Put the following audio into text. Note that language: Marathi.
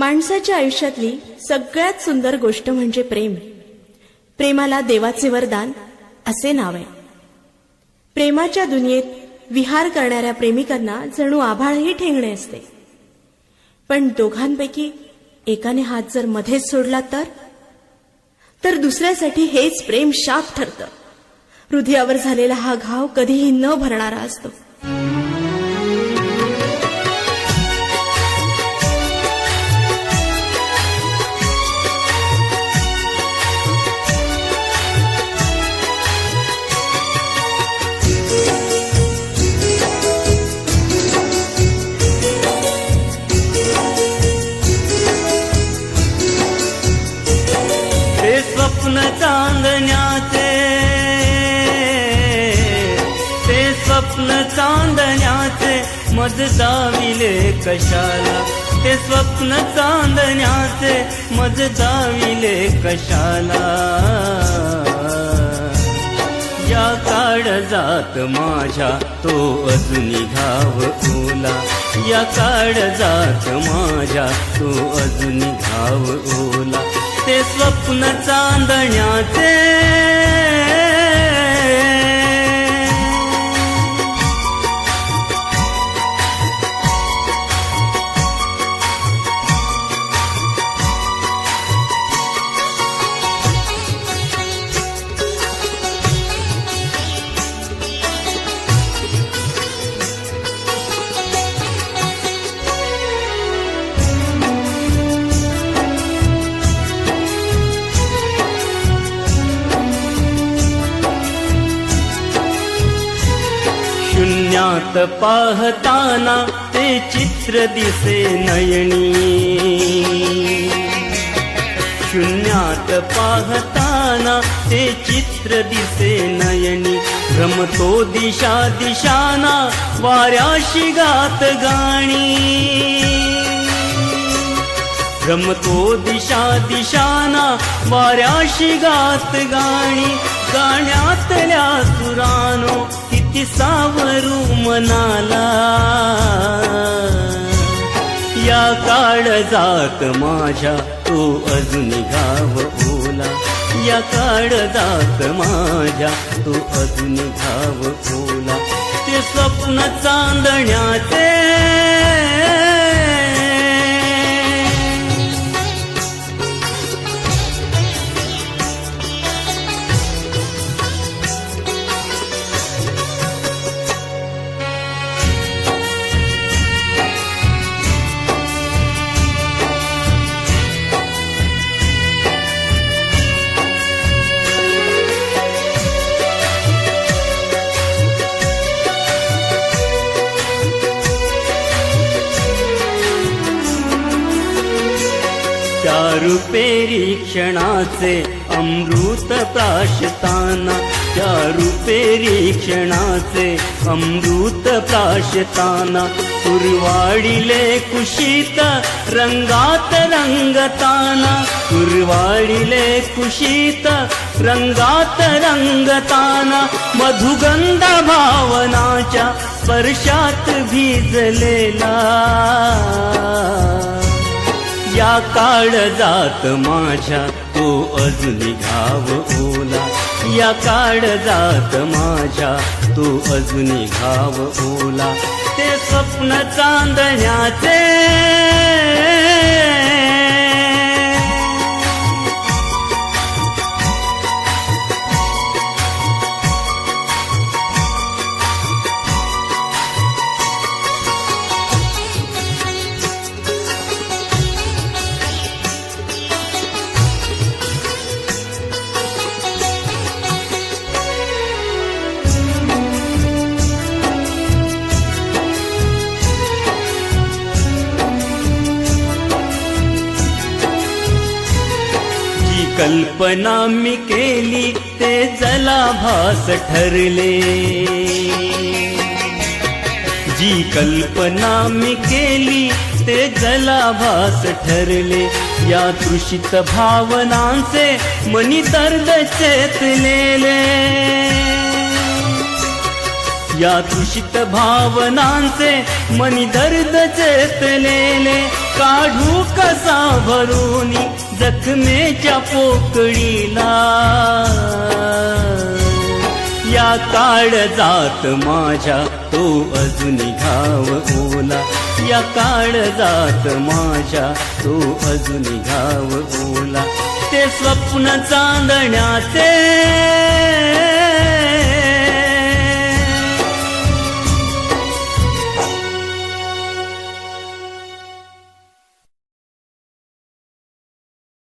माणसाच्या आयुष्यातली सगळ्यात सुंदर गोष्ट म्हणजे प्रेम. प्रेमाला देवाचे वरदान असे नाव आहे. प्रेमाच्या दुनियेत विहार करणाऱ्या प्रेमिकांना जणू आभाळही ठेंगणे असते. पण दोघांपैकी एकाने हात जर मध्येच सोडला तर दुसऱ्यासाठी हेच प्रेम शाप ठरतं. हृदयावर झालेला हा घाव कधीही न भरणारा असतो. स्वप्न चांदण्याचे, ते स्वप्न चांदण्याचे मज जाविले कशाला, ते स्वप्न चांदण्याचे मज जाविले कशाला. या काळजात माझ्या तो अजूनी घाव ओला, या काळजात माझ्या तो अजूनी घाव ओला. ते स्वप्न चांदण्याचे, शून्यात पाहताना ते चित्र दिसे नयनी, शून्यात पाहताना ते चित्र दिसे नयनी. भ्रमतो दिशा दिशाना वाऱ्याशी गात गाणी, भ्रमतो दिशा दिशाना वाऱ्याशी गात गाणी. गाण्यातल्या सुरानो किती सावरू मनाला, या काळजात माझ्या तो अजूनी घाव ओला, या काळजात माझ्या तो अजूनी घाव ओला. ते स्वप्न चांदण्याचे, त्या रुपेरी क्षणाचे अमृत प्राशताना, त्या रुपेरी क्षणाचे अमृत प्राशताना. कुरवाडिले कुशीत रंगात रंगताना, कुरवाडिले कुशीत रंगात रंगताना. मधुगंध भावनाच्या स्पर्शात भिजलेला, या काळजात माझ्या तो अजूनी घाव ओला, या काळजात माझ्या तो अजूनी घाव ओला. ते स्वप्न चांदण्याचे, कल्पना मी केली ते जलाभास ठरले, जी कल्पना मी केली ते जलाभास ठरले. या तृषित भावनांचे मनी दर्द चेतलेले, या तृषित भावनांचे मनी दर्द चेतलेले काढू कसा भरूनी जखमेच्या पोकळीला या काळजात माझ्या तो अजूनी घाव ओला या काळजात माझ्या तो अजूनी घाव ओला ते स्वप्न चांदण्याचे